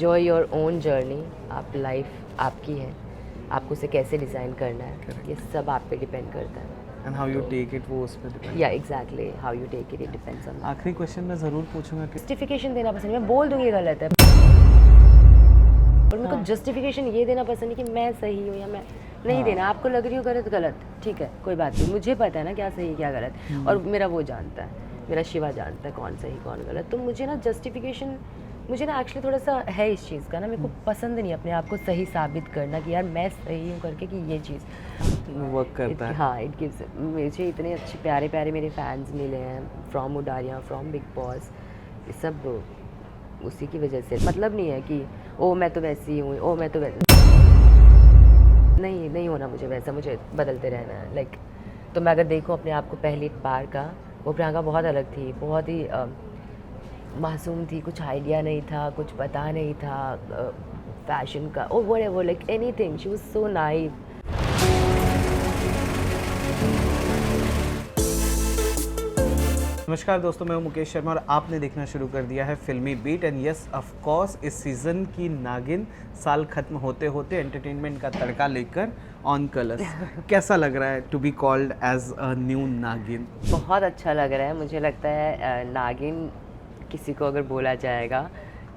Enjoy your own journey. आप life आपकी है, आपको उसे कैसे डिज़ाइन करना है, Correct. ये सब आप पे डिपेंड करता है। And how you take it वो उस पर डिपेंड। या exactly how you take it, it depends on. आखिरी क्वेश्चन मैं ज़रूर पूछूंगा कि जस्टिफिकेशन देना पसंद नहीं, मैं बोल दूंगी गलत है, और मेरे को जस्टिफिकेशन ये देना पसंद है कि मैं सही हूँ या मैं नहीं देना। आपको लग रही हो गलत, गलत, ठीक है, कोई बात नहीं, मुझे पता है ना क्या सही क्या गलत, और मेरा वो जानता है, मेरा शिवा जानता है कौन सही कौन गलत। तो मुझे ना जस्टिफिकेशन, मुझे ना एक्चुअली थोड़ा सा है इस चीज़ का ना, मेरे को पसंद नहीं अपने आप को सही साबित करना कि यार मैं सही हूँ करके, कि ये चीज़ वर्क करता है। हाँ इट गिव्स। मुझे इतने अच्छे प्यारे प्यारे मेरे फैंस मिले हैं, from Udaariyan, from big boss, ये सब उसी की वजह से। मतलब नहीं है कि ओ मैं तो वैसी हूँ, ओ मैं तो वैसी, नहीं होना मुझे वैसा, मुझे बदलते रहना है। लाइक तो मैं अगर देखूँ अपने आप को पहली बार का, वो प्रियंका बहुत अलग थी, बहुत ही मासूम थी, कुछ आइडिया नहीं था, कुछ पता नहीं था फैशन का, oh whatever, like anything, she was so naive. नमस्कार दोस्तों, मैं हूं मुकेश शर्मा और आपने देखना शुरू कर दिया है Filmi beat. And yes of course, इस सीज़न की नागिन साल खत्म होते होते एंटरटेनमेंट का तड़का लेकर ऑन कलर्स। कैसा लग रहा है to be called as a new Naagin? बहुत अच्छा लग रहा है, मुझे लगता है नागिन किसी को अगर बोला जाएगा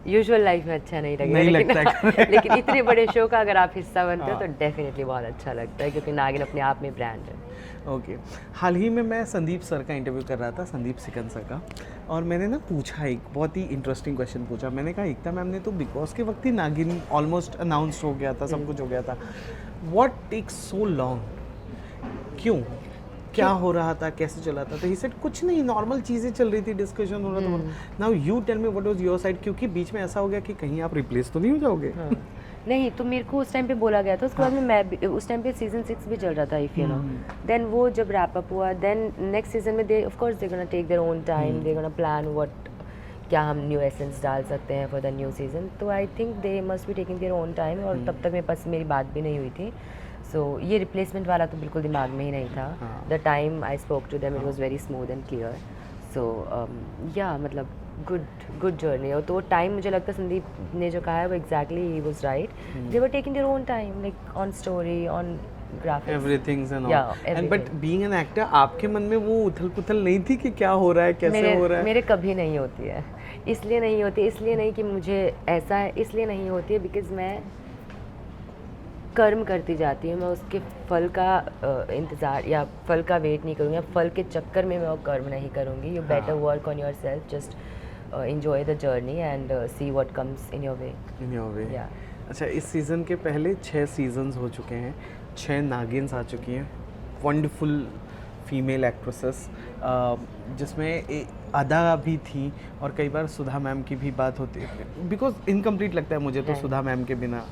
यूजुअल लाइफ में अच्छा नहीं लगेगा, नहीं लेकिन लगता है। लेकिन इतने बड़े शो का अगर आप हिस्सा बनते हो तो डेफिनेटली बहुत अच्छा लगता है, क्योंकि नागिन अपने आप में ब्रांड है। ओके हाल ही में मैं संदीप सर का इंटरव्यू कर रहा था, संदीप सिकंद सर का, और मैंने ना पूछा, एक बहुत ही इंटरेस्टिंग क्वेश्चन पूछा। मैंने कहा एकता मैम ने तो बिग बॉस के वक्त ही नागिन ऑलमोस्ट अनाउंस हो गया था, सब कुछ हो गया था, व्हाट टेक्स सो लॉन्ग? क्यों, क्या हो रहा था, कैसे चला था? तो ही सेड कुछ नहीं, नॉर्मल चीज़ें चल रही थी, डिस्कशन हो रहा था। Now you tell me what was your side, क्योंकि बीच में ऐसा हो गया कि कहीं आप रिप्लेस तो नहीं हो जाओगे? नहीं, तो मेरे को उस टाइम पे बोला गया था, उसके बाद में मैं भी, उस टाइम पे सीजन 6 भी चल रहा था, इफ यू नो। देन वो जब रैप अप हुआ, देन नेक्स्ट सीजन में they of course they gonna take their own time, they gonna plan what, क्या हम न्यू एसेंस डाल सकते हैं फॉर द न्यू सीजन। तो I think they must be taking their own time, और तब तक मेरे पास मेरी बात भी नहीं हुई थी। सो ये रिप्लेसमेंट वाला तो बिल्कुल दिमाग में ही नहीं था। The time I spoke to them it was very smooth and clear. So yeah मतलब गुड जर्नी। और तो टाइम, मुझे लगता है संदीप ने जो कहा है वो exactly he was right. They were taking their own time, like on story, on graphics, everything's and Yeah, all. And but everything. Being an actor, आपके मन में वो उथल-पुथल नहीं थी कि क्या हो रहा है, कैसे हो रहा है? मेरे कभी नहीं होती है। इसलिए नहीं होती, इसलिए नहीं कि मुझे ऐसा है, इसलिए नहीं होती है बिकॉज मैं कर्म करती जाती हूँ, मैं उसके फल का इंतज़ार या फल का वेट नहीं करूँगी, या फल के चक्कर में मैं वो कर्म नहीं करूँगी। You better work on your self, just enjoy the journey and see what comes in your way. In your way. Yeah. अच्छा, इस सीज़न के पहले 6 सीजन्स हो चुके हैं, 6 नागिन्स आ चुकी हैं, वंडरफुल फीमेल एक्ट्रेसेस, जिसमें अदा भी थी, और कई बार सुधा मैम की भी बात होती है, बिकॉज इनकम्प्लीट लगता है मुझे तो सुधा मैम के बिना।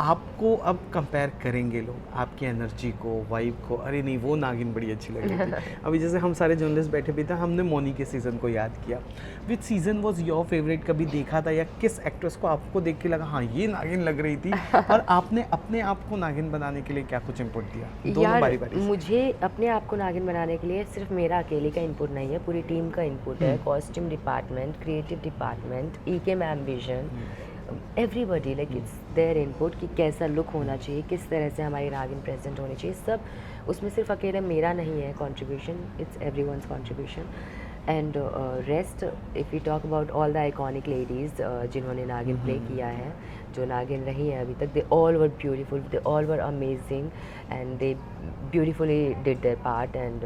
आपको अब कंपेयर करेंगे लोग आपकी एनर्जी को, वाइब को, अरे नहीं वो नागिन बड़ी अच्छी लग रही थी। अभी जैसे हम सारे जर्नलिस्ट बैठे भी थे, हमने मोनी के सीज़न को याद किया। विच सीज़न वॉज योर फेवरेट? कभी देखा था, या किस एक्ट्रेस को आपको देख के लगा हाँ ये नागिन लग रही थी, और आपने अपने आप को नागिन बनाने के लिए क्या कुछ इनपुट दिया? दोनों बारी बारी से। मुझे अपने आप को नागिन बनाने के लिए सिर्फ मेरा अकेले का इनपुट नहीं है, पूरी टीम का इनपुट है। कॉस्ट्यूम डिपार्टमेंट, क्रिएटिव डिपार्टमेंट, ईके ma'am vision, everybody, like it's there input कि कैसा लुक होना चाहिए, किस तरह से हमारी नागिन प्रेजेंट होनी चाहिए, सब उसमें सिर्फ अकेला मेरा नहीं है contribution, it's everyone's contribution. And rest, if you talk about all the iconic ladies जिन्होंने नागिन प्ले किया है, जो नागिन रही है अभी तक, they all were beautiful, they all were amazing, and they beautifully did there part. And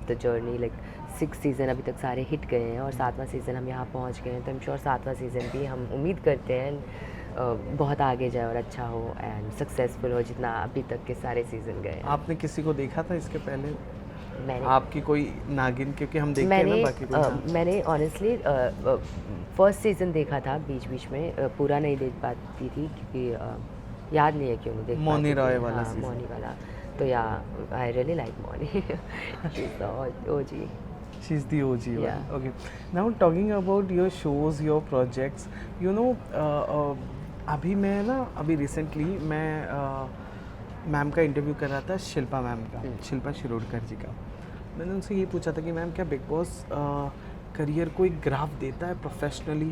the journey, like 6 season अभी तक सारे हिट गए हैं, और 7वां सीज़न हम यहाँ पहुँच गए हैं, तो आई एम श्योर 7वां सीज़न भी हम उम्मीद करते हैं बहुत आगे जाए और अच्छा हो एंड सक्सेसफुल हो, जितना अभी तक के सारे सीज़न गए हैं। आपने किसी को देखा था इसके पहले, मैंने आपकी कोई नागिन? क्योंकि हम देखते हैं ना बाकी कोई। मैंने ऑनेस्टली फर्स्ट सीज़न देखा था, बीच बीच में पूरा नहीं देख पाती थी, क्योंकि याद नहीं है क्यों नहीं देख पाती मौनी थी। रॉय वाला हाँ, season। मौनी वाला, तो या I really like Mouni, she is the OG. She's the OG one. Yeah. Okay. Now talking about your shows, your projects, you know, अभी मैं ना अभी रिसेंटली मैं मैम का इंटरव्यू कर रहा था, शिल्पा मैम का, शिल्पा शिरोडकर जी का। मैंने उनसे ये पूछा था कि मैम क्या बिग बॉस करियर को एक ग्राफ देता है प्रोफेशनली?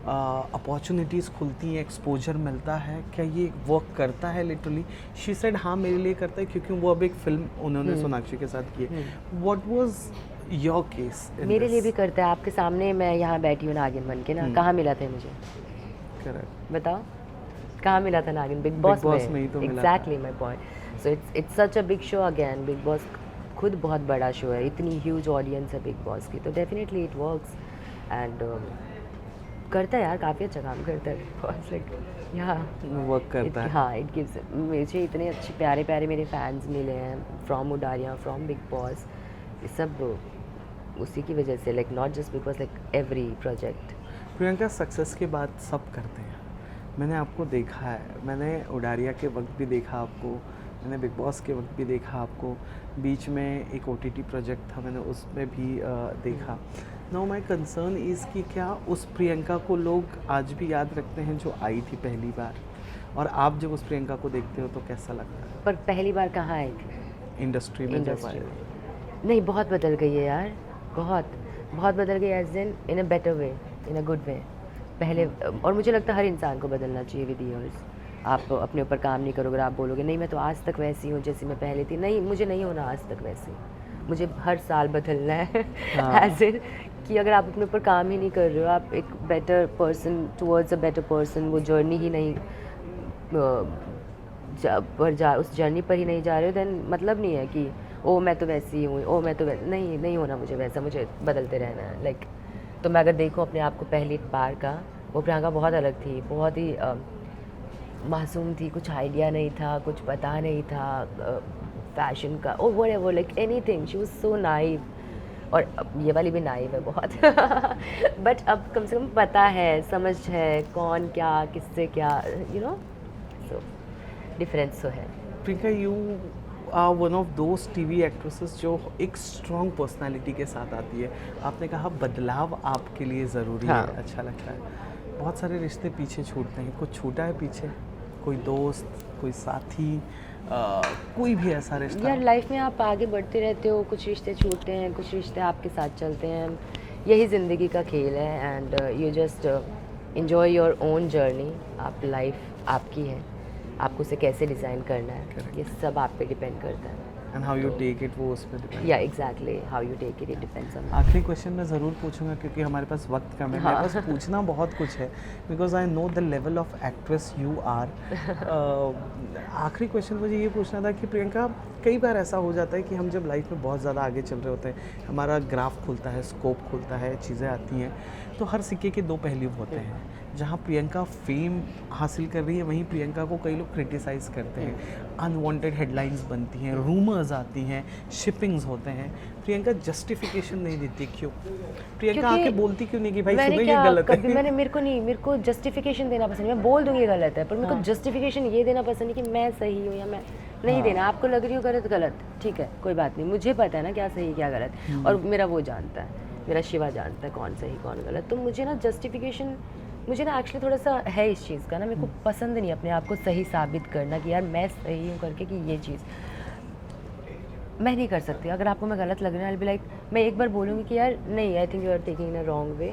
अपॉर्चुनिटीज़ खुलती हैं, एक्सपोजर मिलता है, क्या ये वर्क करता है लिटरली? शी सेड हाँ मेरे लिए करता है, क्योंकि वो अब एक फिल्म उन्होंने सोनाक्षी के साथ की है। What was your case? मेरे लिए भी करता है। आपके सामने मैं यहाँ बैठी हूँ नागिन बन के ना, कहाँ मिला था मुझे? करेक्ट। बताओ कहाँ मिला था नागिन? बिग बॉस में ही तो मिला था। Exactly my point. So it's such a big show again. Big boss खुद बहुत बड़ा शो है, इतनी ह्यूज ऑडियंस है बिग बॉस की, तो डेफिनेटली इट वर्क्स एंड करता है यार, काफ़ी अच्छा काम करता है बिग बॉस। लाइक यहाँ वर्क करता है। हाँ, इट गिव्स मुझे इतने अच्छे प्यारे प्यारे मेरे फैंस मिले हैं from Udaariyan, from big boss, ये सब उसी की वजह से, like not just because, like every project. Priyanka, success के बाद सब करते हैं। मैंने आपको देखा है, मैंने उडारिया के वक्त भी देखा आपको, मैंने बिग बॉस के वक्त भी देखा आपको, बीच में एक OTT प्रोजेक्ट था, मैंने उसमें भी देखा। नाउ माय कंसर्न इज़ कि क्या उस प्रियंका को लोग आज भी याद रखते हैं जो आई थी पहली बार? और आप जब उस प्रियंका को देखते हो तो कैसा लगता है? पर पहली बार कहाँ आई थी इंडस्ट्री में जब इंडस्ट्री आए? में? नहीं, बहुत बदल गई है यार, बहुत बहुत बदल गई, as in a better way, in a good way. पहले, और मुझे लगता है हर इंसान को बदलना चाहिए विद ईयर्स। आप अपने ऊपर काम नहीं करोगे, आप बोलोगे नहीं मैं तो आज तक वैसी हूँ जैसी मैं पहले थी, नहीं, मुझे नहीं होना आज तक वैसी, मुझे हर साल बदलना है। एज इन कि अगर आप अपने ऊपर काम ही नहीं कर रहे हो, आप एक better person towards a better person, वो जर्नी ही नहीं उस जर्नी पर ही नहीं जा रहे हो, देन मतलब नहीं है कि ओ मैं तो वैसी हूँ, ओ मैं तो नहीं होना मुझे वैसा, मुझे बदलते रहना है। लाइक तो मैं अगर देखूँ अपने आप को पहली बार का, वो प्रियंका बहुत अलग थी, बहुत ही मासूम थी, कुछ आइडिया नहीं था, कुछ पता नहीं था फैशन का, oh whatever, like anything, she was so naive. और अब ये वाली भी नाइव है बहुत। बट अब कम से कम पता है, समझ है कौन क्या किससे क्या, यू नो, सो डिफरेंस तो है। Priyanka, you are one of those TV actresses जो एक स्ट्रॉन्ग पर्सनालिटी के साथ आती है। आपने कहा बदलाव आपके लिए ज़रूरी हाँ। है, अच्छा लगता है। बहुत सारे रिश्ते पीछे छूटते हैं, कुछ छूटा है पीछे? कोई दोस्त, कोई साथी, कोई भी ऐसा रिश्ता? यार लाइफ में आप आगे बढ़ते रहते हो, कुछ रिश्ते छूटते हैं, कुछ रिश्ते आपके साथ चलते हैं, यही ज़िंदगी का खेल है। And you just enjoy your own journey. आप लाइफ आपकी है, आपको उसे कैसे डिज़ाइन करना है, Correct. ये सब आप पे डिपेंड करता है। And how you take it, वो उस पर डिपेंड। या exactly, how you take it, it depends on. आखिरी क्वेश्चन मैं ज़रूर पूछूंगा क्योंकि हमारे पास वक्त कम है। हाँ। मेरे पास पूछना बहुत कुछ है, because I know the level of actress you are. आखिरी क्वेश्चन मुझे ये पूछना था कि प्रियंका, कई बार ऐसा हो जाता है कि हम जब लाइफ में बहुत ज़्यादा आगे चल रहे होते हैं, हमारा ग्राफ खुलता है, स्कोप खुलता है, चीज़ें आती हैं, तो हर सिक्के के दो पहलू होते हैं। जहाँ प्रियंका फेम हासिल कर रही है, वहीं प्रियंका को कई लोग क्रिटिसाइज़ करते हैं, अनवांटेड हेडलाइंस बनती हैं, रूमर्स आती हैं, शिपिंग्स होते हैं। प्रियंका जस्टिफिकेशन नहीं देती, क्यों? प्रियंका आके बोलती क्यों नहीं कि भाई सुनो ये गलत है? मेरे को जस्टिफिकेशन देना पसंद है, मैं बोल दूंगी गलत है, पर मेरे को हाँ। जस्टिफिकेशन ये देना पसंद है कि मैं सही हूँ या मैं नहीं हाँ। देना। आपको लग रही हो गलत, गलत, ठीक है, कोई बात नहीं, मुझे पता है ना क्या सही क्या गलत, और मेरा वो जानता है, मेरा शिवा जानता है कौन सही कौन गलत। तो मुझे ना जस्टिफिकेशन, मुझे ना एक्चुअली थोड़ा सा है इस चीज़ का ना, मेरे को पसंद नहीं अपने आप को सही साबित करना कि यार मैं सही हूँ करके, कि ये चीज़ मैं नहीं कर सकती। अगर आपको मैं गलत लग रहा है, आई बी लाइक, मैं एक बार बोलूँगी कि यार नहीं, I think you are taking in a wrong way,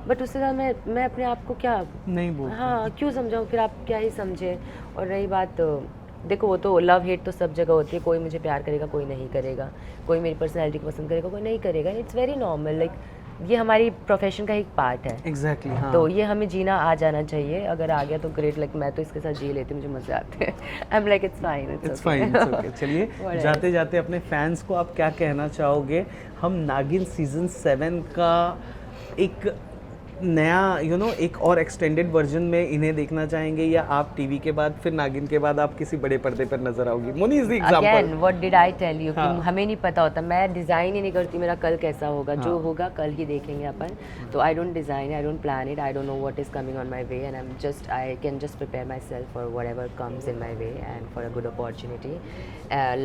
but उससे ज़्यादा मैं अपने आप को क्या नहीं बोलती। हाँ क्यों समझाऊँ, फिर आप क्या ही समझे। और रही बात, देखो वो तो लव हेट तो सब जगह होती है, कोई मुझे प्यार करेगा, कोई नहीं करेगा, कोई मेरी पर्सनैलिटी को पसंद करेगा, कोई नहीं करेगा, इट्स वेरी नॉर्मल। लाइक ये हमारी प्रोफेशन का एक पार्ट है। एग्जैक्टली, हाँ। तो ये हमें जीना आ जाना चाहिए, अगर आ गया तो ग्रेट, लाइक मैं तो इसके साथ जी लेती हूँ, मुझे मज़े आते हैं। I am like it's fine, it's fine, it's okay. चलिए, जाते जाते अपने फैंस को आप क्या कहना चाहोगे? हम नागिन सीजन 7 का एक नया एक और एक्सटेंडेड वर्जन में इन्हें देखना चाहेंगे, या आप टीवी के बाद फिर नागिन के बाद आप किसी बड़े पर्दे पर नजर आओगी? Mouni is the example. Again what did I tell you, हाँ। हमें नहीं पता होता, मैं डिज़ाइन ही नहीं करती मेरा कल कैसा होगा। जो हाँ। होगा कल ही देखेंगे अपन। तो I don't design, I don't plan it, I don't know what is coming on my way, and I can just prepare my self for what ever comes in my way and for a good opportunity.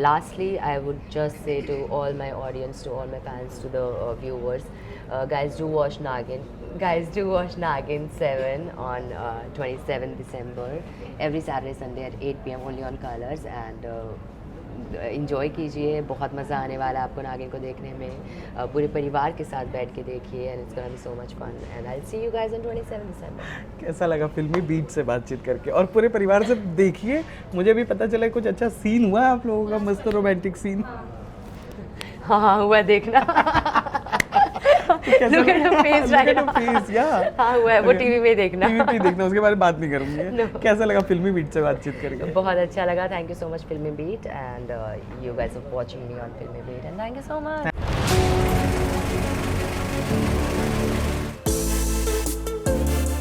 Lastly, I would just say to all my audience, to all my fans, to the viewers, guys, do watch Nagin. Guys, do watch Nagin 7 on 27th December, every Saturday, Sunday at 8 p.m. only on Colors. And enjoy कीजिए, बहुत मज़ा आने वाला है आपको नागिन को देखने में। पूरे परिवार के साथ बैठ के देखिए and it's gonna be so much fun and I will see you guys on 27 December. कैसा लगा फिल्मी बीट से बातचीत करके, और पूरे परिवार से देखिए, मुझे भी पता चला कुछ अच्छा सीन हुआ है आप लोगों का, मस्त रोमांटिक सीन। हाँ हुआ, देखना। Look at her face right now. Face या हाँ हुआ है, वो टीवी में देखना। टीवी पे ही देखना, उसके बारे में बात नहीं करूँगी। No. कैसा लगा फिल्मी बीट से बातचीत करके? बहुत अच्छा लगा, thank you so much Filmi beat and you guys are watching me on Filmi beat and thank you so much.